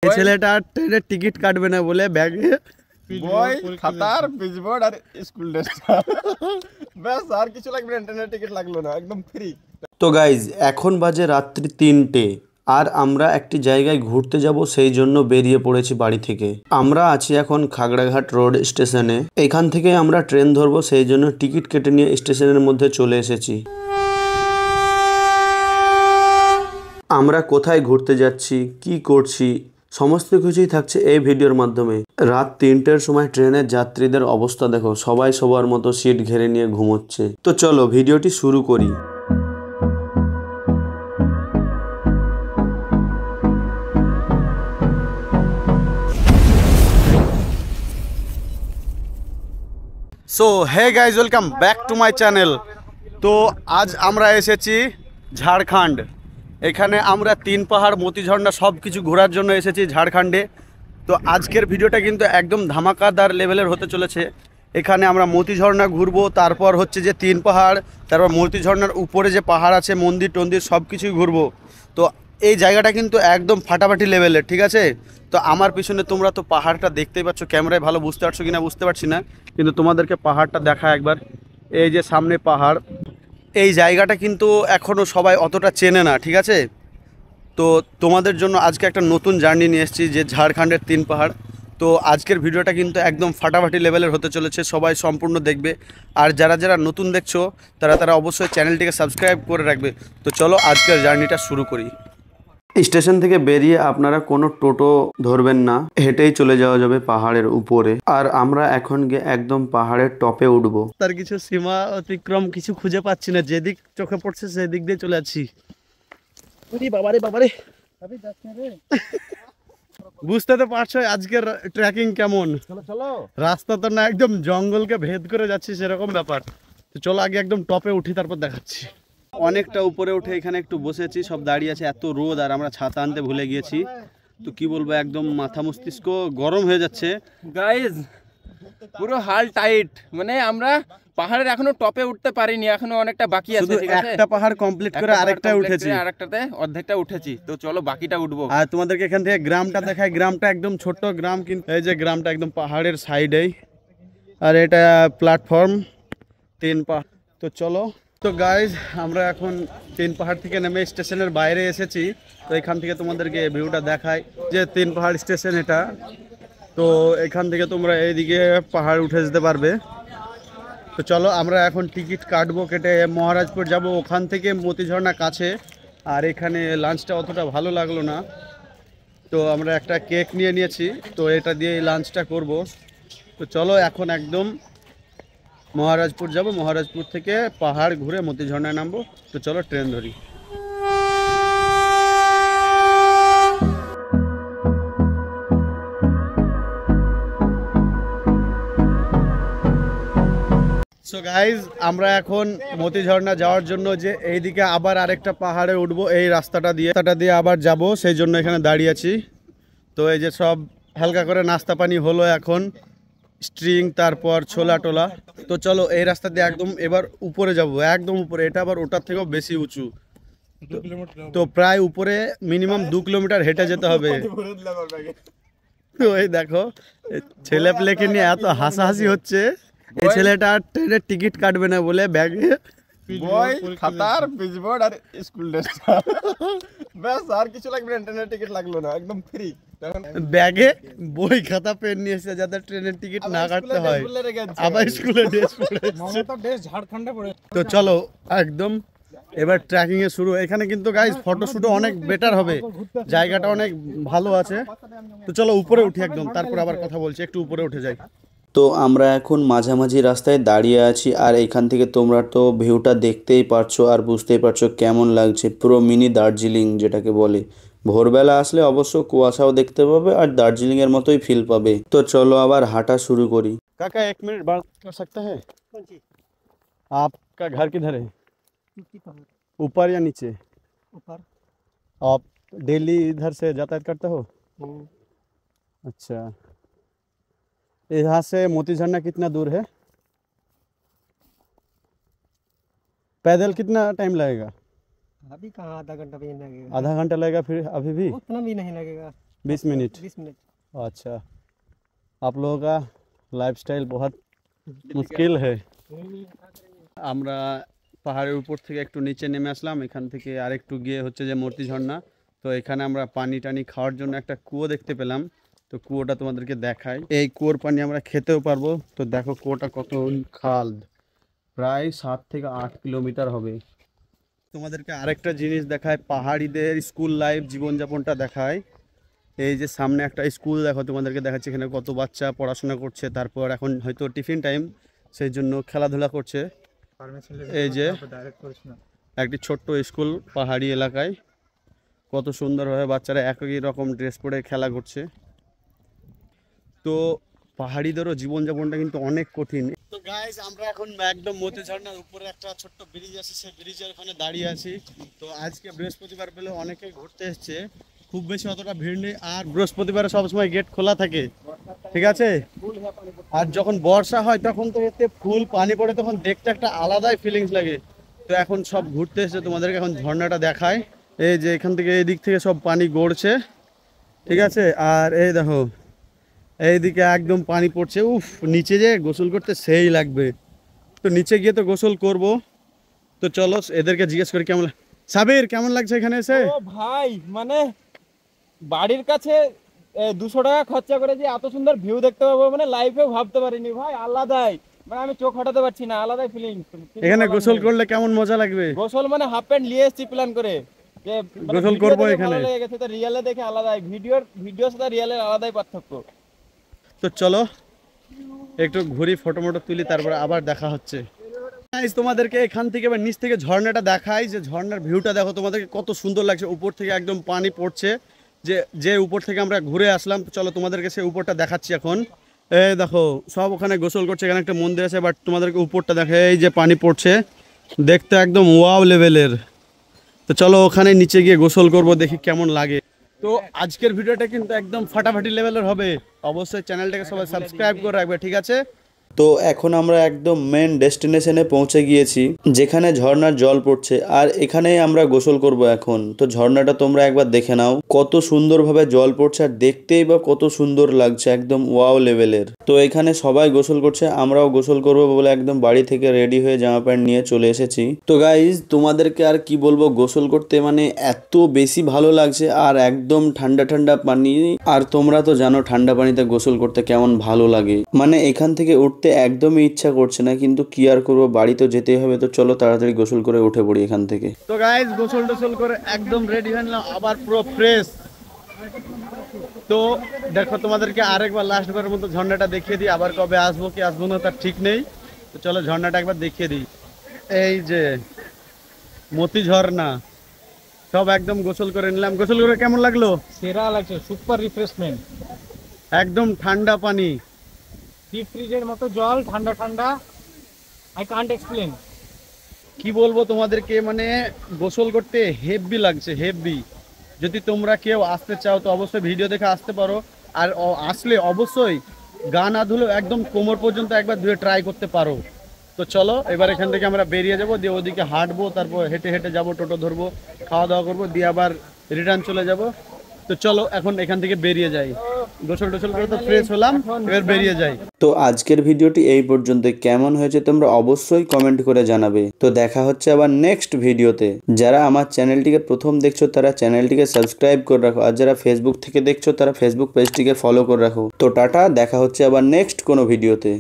এই ছেলেটা ট্রেনের টিকিট কাটবে না বলে ব্যাগে বই খাতার পিচবোর্ড আর স্কুল ড্রেসটা ব্যাস আর কিছু লাগবে না, ট্রেনের টিকিট লাগলো না, একদম ফ্রি। তো গাইজ এখন বাজে রাত্রি 3টে আর আমরা একটি জায়গায় ঘুরতে যাব, সেই জন্য বেরিয়ে পড়েছি বাড়ি থেকে। আমরা আছি এখন খাগড়াঘাট রোড স্টেশনে। এখান থেকে আমরা ট্রেন ধরবো, সেই জন্য টিকিট কেটে নিয়ে স্টেশনের মধ্যে চলে এসেছি। আমরা কোথায় ঘুরতে যাচ্ছি, কি করছি, সমস্ত কিছুই থাকছে এই ভিডিওর মাধ্যমে। রাত 3টের সময় ট্রেনের যাত্রীদের অবস্থা দেখো, সবাই সবার মতো সিট ঘেরে নিয়ে ঘুমোচ্ছে। তো চলো ভিডিওটি শুরু করি। So hey guys, welcome back to my channel. তো আজ আমরা এসেছি ঝাড়খণ্ড। এখানে আমরা 3 পাহাড়, মতিঝর্ণা সব কিছু ঘোরার জন্য এসেছি ঝাড়খণ্ডে। তো আজকের ভিডিওটা কিন্তু একদম ধামাকাদার লেভেলের হতে চলেছে। এখানে আমরা মতিঝর্ণা ঘুরবো, তারপর হচ্ছে যে 3 পাহাড়, তারপর মতিঝর্ণার উপরে যে পাহাড় আছে, মন্দির টন্দির সব কিছুই ঘুরবো। তো এই জায়গাটা কিন্তু একদম ফাটাফাটি লেভেলের, ঠিক আছে? তো আমার পিছনে তোমরা তো পাহাড়টা দেখতেই পাচ্ছ, ক্যামেরায় ভালো বুঝতে পারছো কিনা বুঝতে পারছি না, কিন্তু তোমাদেরকে পাহাড়টা দেখা একবার। এই যে সামনে পাহাড়, এই জায়গাটা কিন্তু এখনও সবাই অতটা চেনে না, ঠিক আছে? তো তোমাদের জন্য আজকে একটা নতুন জার্নি নিয়ে এসেছি, যে ঝাড়খণ্ডের 3 পাহাড়। তো আজকের ভিডিওটা কিন্তু একদম ফাটাফাটি লেভেলের হতে চলেছে, সবাই সম্পূর্ণ দেখবে। আর যারা যারা নতুন দেখছো তারা অবশ্যই চ্যানেলটিকে সাবস্ক্রাইব করে রাখবে। তো চলো আজকের জার্নিটা শুরু করি। স্টেশন থেকে বেরিয়ে আপনারা কোনো টোটো ধরবেন না, হেঁটেই চলে যাওয়া যাবে পাহাড়ের উপরে। আর আমরা এখন গিয়ে একদম পাহাড়ের টপে উঠবো। তার কিছু সীমা অতিক্রম কিছু খুঁজে পাচ্ছি না, যেদিক চোখে পড়ছে সেদিক দিয়ে চলে যাচ্ছি। বাবারে বাবারে, বুঝতে তো পারছো আজকের ট্রেকিং কেমন। রাস্তা তো না একদম জঙ্গলকে ভেদ করে যাচ্ছি সেরকম ব্যাপার। তো চলো আগে একদম টপে উঠি, তারপর দেখাচ্ছি। অনেকটা উপরে উঠে এখানে একটু বসেছি, সব দাঁড়িয়ে আছে, এত রোদ আর আমরা ছাতা আনতে ভুলে গিয়েছি। তো কি বলবো, একদম মাথা মস্তিষ্ক গরম হয়ে যাচ্ছে গাইজ পুরো হাল টাইট, মানে আমরা পাহাড়ের এখনো টপে উঠতে পারিনি, এখনো অনেকটা বাকি আছে। ঠিক আছে, একটা পাহাড় কমপ্লিট করে আরেকটা উঠেছি, আরেকটাতে অর্ধেকটা উঠেছি। তো চলো বাকিটা উঠবো। আর তোমাদেরকে এখান থেকে গ্রামটা দেখাই। গ্রামটা একদম ছোট্ট গ্রাম, কিন্তু এই যে গ্রামটা একদম পাহাড়ের সাইডেই, আর এটা প্ল্যাটফর্ম 3 পাহাড়। তো চলো। তো গাইজ আমরা এখন 3 পাহাড় থেকে নেমে স্টেশনের বাইরে এসেছি। তো এখান থেকে তোমাদেরকে ভিউটা দেখাই, যে 3 পাহাড় স্টেশন এটা। তো এখান থেকে তোমরা এইদিকে পাহাড় উঠে যেতে পারবে। তো চলো আমরা এখন টিকিট কাটবো, কেটে মহারাজপুর যাব, ওখান থেকে মতিঝর্ণা কাছে। আর এখানে লাঞ্চটা অতটা ভালো লাগলো না, তো আমরা একটা কেক নিয়ে নিয়েছি, তো এটা দিয়ে লাঞ্চটা করব। তো চলো এখন একদম মহারাজপুর যাব, মহারাজপুর থেকে পাহাড় ঘুরে মতিঝর্ণায় নামবো। তো চলো ট্রেন ধরি। সো গাইজ আমরা এখন মতিঝর্ণা যাওয়ার জন্য যে এইদিকে আবার আরেকটা পাহাড়ে উঠবো, এই রাস্তাটা দিয়ে আবার যাব, সেই জন্য এখানে দাঁড়িয়ে আছি। তো এই যে সব হালকা করে নাস্তা পানি হলো এখন, স্ট্রিং, তারপর ছোলা টোলা। তো চলো এই রাস্তা দিয়ে একদম এবার উপরে যাব, একদম উপরে। এটা আবার ওটার থেকেও বেশি উঁচু, তো প্রায় উপরে মিনিমাম 2 কিলোমিটার হেঁটে যেতে হবে। তো এই দেখো ছেলে পেলেকে নিয়ে এত হাসাহাসি হচ্ছে। এই ছেলেটা ট্রেনের টিকিট কাটবে না বলে ব্যাগে বই খাতার পিচবোর্ড আর স্কুল ড্রেসটা ব্যাস আর কিছু লাগবে না, ট্রেনের টিকিট লাগলো না, একদম ফ্রি। ব্যাগে বই খাতা পেন নিয়ে এসে যাতে ট্রেনের টিকিট না কাটতে হয়। আবার স্কুলে ড্রেস পরে। তো চলো একদম এবার ট্রেকিং এ শুরু। এখানে কিন্তু গাইস ফটোশুটও অনেক বেটার হবে, জায়গাটা অনেক ভালো আছে। তো চলো উপরে উঠি একদম, তারপর আবার কথা বলছি, একটু উপরে উঠে যাই। তো আমরা এখন মাঝামাঝি রাস্তায় দাঁড়িয়ে আছি, আর এখান থেকে তোমরা তো ভিউটা দেখতেই পারছো আর বুঝতেই পারছো কেমন লাগছে। পুরো মিনি দার্জিলিং যেটাকে বলে। ভোরবেলা আসলে অবশ্য কুয়াশাও দেখতে পাবে আর দার্জিলিং এর মতোই ফিল পাবে। তো চলো আবার হাঁটা শুরু করি। काका 1 मिनट बात कर सकते हैं? आपका घर किधर है? ऊपर या नीचे? ऊपर। आप डेली इधर से यातायात करते हो? अच्छा, यहाँ से मोतीझरना कितना दूर है? पैदल कितना टाइम लगेगा? अभी कहाँ आधा घंटा भी नहीं लगेगा। आधा घंटा लगेगा? फिर अभी भी उतना भी नहीं लगेगा। 20 मिनट 20 मिनट। अच्छा आप लोगों का लाइफस्टाइल बहुत মুশকিল है আমরা পাহাড়ের উপর থেকে একটু নিচে নেমে আসলাম এখান থেকে আরেকটু গিয়ে হচ্ছে যে মূর্তি ঝর্ণা তো এখানে আমরা পানি টানি খাওয়ার জন্য একটা কুয়ো দেখতে পেলাম তো কুয়োটা তোমাদেরকে দেখাই এই কুয়োর পানি আমরা খেতেও পারবো তো দেখো কুয়োটা কত খাল প্রায় 7 থেকে 8 কিলোমিটার হবে তোমাদেরকে আরেকটা জিনিস দেখায় পাহাড়িদের স্কুল লাইফ জীবনযাপনটা দেখায় এই যে সামনে একটা স্কুল দেখো তোমাদেরকে দেখাচ্ছি এখানে কত বাচ্চা পড়াশোনা করছে তারপর এখন হয়তো টিফিন টাইম সেই জন্য খেলাধুলা করছে এই যে একটি ছোট্ট স্কুল পাহাড়ি এলাকায় কত সুন্দরভাবে বাচ্চারা একই রকম ড্রেস পরে খেলা করছে তো পাহাড়িদেরও জীবনযাপনটা কিন্তু অনেক কঠিন তো গাইস আমরা এখন একদম মতি ঝর্ণার উপরে একটা ছোট্ট ব্রিজ আছে সেই ব্রিজের ওখানে দাঁড়িয়ে আছি তো আজকে বৃহস্পতিবার বলে অনেকে ঘুরতে এসছে খুব বেশি অতটা ভিড় নেই আর বৃহস্পতিবারে সবসময় গেট খোলা থাকে ঠিক আছে আর যখন বর্ষা হয় তখন তো এতে ফুল পানি পড়ে তখন দেখতে একটা আলাদাই ফিলিংস লাগে তো এখন সব ঘুরতে এসে তোমাদেরকে এখন ঝর্ণাটা দেখায় এই যে এখান থেকে এই দিক থেকে সব পানি গড়ছে ঠিক আছে আর এই দেখো এইদিকে একদম পানি পড়ছে উফ নিচে যে গোসল করতে সেই লাগবে তো নিচে গিয়ে তো গোসল করব তো চলো এদেরকে জিজ্ঞেস করি কেমন সাবির কেমন লাগছে এখানে এসে ও ভাই মানে বাড়ির কাছে 200 টাকা খরচা করে যে এত সুন্দর ভিউ দেখতে পাবো মানে লাইফেও ভাবতে পারিনি ভাই আলাদাই মানে আমি চোখ হটাতে পারছি না আলাদাই ফিলিংস এখানে গোসল করলে কেমন মজা লাগবে গোসল মানে হাফ প্যান্ট নিয়ে এসেছি প্ল্যান করে যে গোসল করবো এখানে। ভালো লেগে গেছে তো রিয়েলে দেখে আলাদাই ভিডিওর সাথে রিয়েলের আলাদাই পার্থক্য তো চলো একটু ঘুরি ফটো মটো তুলি তারপর আবার দেখা হচ্ছে গাইস তোমাদেরকে এখান থেকে বা নিচ থেকে ঝর্ণাটা দেখাই যে ঝর্ণার ভিউটা দেখো তোমাদেরকে কত সুন্দর লাগছে উপর থেকে একদম পানি পড়ছে যে উপর থেকে আমরা ঘুরে আসলাম তো চলো তোমাদেরকে সেই উপরটা দেখাচ্ছি এখন এই দেখো সব ওখানে গোসল করছে এখানে একটা মন্দির আছে বাট তোমাদেরকে উপরটা দেখে এই যে পানি পড়ছে দেখতে একদম ওয়াও লেভেলের তো চলো ওখানে নিচে গিয়ে গোসল করব দেখি কেমন লাগে তো আজকের ভিডিওটা কিন্তু একদম ফাটাফাটি লেভেলের হবে অবশ্যই চ্যানেলটাকে সবাই সাবস্ক্রাইব করে রাখবে ঠিক আছে তো এখন আমরা একদম মেন ডেস্টিনেশনে পৌঁছে গিয়েছি যেখানে ঝর্ণার জল পড়ছে আর এখানেই আমরা গোসল করব এখন তো ঝর্ণাটা তোমরা একবার দেখে নাও কত সুন্দরভাবে জল পড়ছে আর দেখতেই বা কত সুন্দর লাগছে একদম ওয়াও লেভেলের তো এখানে সবাই গোসল করছে আমরাও গোসল করব বলে একদম বাড়ি থেকে রেডি হয়ে জামা প্যান্ট নিয়ে চলে এসেছি তো গাইজ তোমাদেরকে আর কি বলবো গোসল করতে মানে এত বেশি ভালো লাগছে আর একদম ঠান্ডা ঠান্ডা পানি আর তোমরা তো জানো ঠান্ডা পানিতে গোসল করতে কেমন ভালো লাগে মানে এখান থেকে উঠতে একদমই ইচ্ছা করছে না কিন্তু কি আর করবো বাড়ি তো যেতেই হবে তো চলো তাড়াতাড়ি গোসল করে উঠে পড়ি এখান থেকে তো গাইজ গোসল টোসল করে একদম রেডি হয়ে নিলাম আবার পুরো ফ্রেশ তো দেখো তোমাদেরকে আরেকবার লাস্ট বারের মতো ঝর্ণাটা দেখিয়ে দিই আবার কবে আসবো কি আসবো না তার ঠিক নেই তো চলো ঝর্ণাটা একবার দেখিয়ে দিই এই যে মতি ঝর্ণা সব একদম গোসল করে নিলাম গোসল করে কেমন লাগলো সেরা লাগছে সুপার রিফ্রেশমেন্ট একদম ঠান্ডা পানি ডিপ ফ্রিজের মতো জল ঠান্ডা ঠান্ডা আই কান্ট এক্সপ্লেন কি বলবো তোমাদেরকে মানে গোসল করতে হেভি লাগছে হেভি যদি তোমরা কেউ আসতে চাও তো অবশ্যই ভিডিও দেখে আসতে পারো আর আসলে অবশ্যই গা না ধুলেও একদম কোমর পর্যন্ত একবার ধুয়ে ট্রাই করতে পারো তো চলো এবার এখান থেকে আমরা বেরিয়ে যাবো দিয়ে ওদিকে হাঁটবো তারপর হেঁটে হেঁটে যাবো টোটো ধরবো খাওয়া দাওয়া করবো দিয়ে আবার রিটার্ন চলে যাব তো চলো এখন এখান থেকে বেরিয়ে যাই গোসল টোসল করে তো ফ্রেশ হলাম এবার বেরিয়ে যাই তো আজকের ভিডিওটি এই পর্যন্ত কেমন হয়েছে তোমরা অবশ্যই কমেন্ট করে জানাবে তো দেখা হচ্ছে আবার নেক্সট ভিডিওতে যারা আমার চ্যানেলটিকে প্রথম দেখছো তারা চ্যানেলটিকে সাবস্ক্রাইব করে রাখো আর যারা ফেসবুক থেকে দেখছো তারা ফেসবুক পেজটিকে ফলো করে রাখো তো টাটা দেখা হচ্ছে আবার নেক্সট কোনো ভিডিওতে।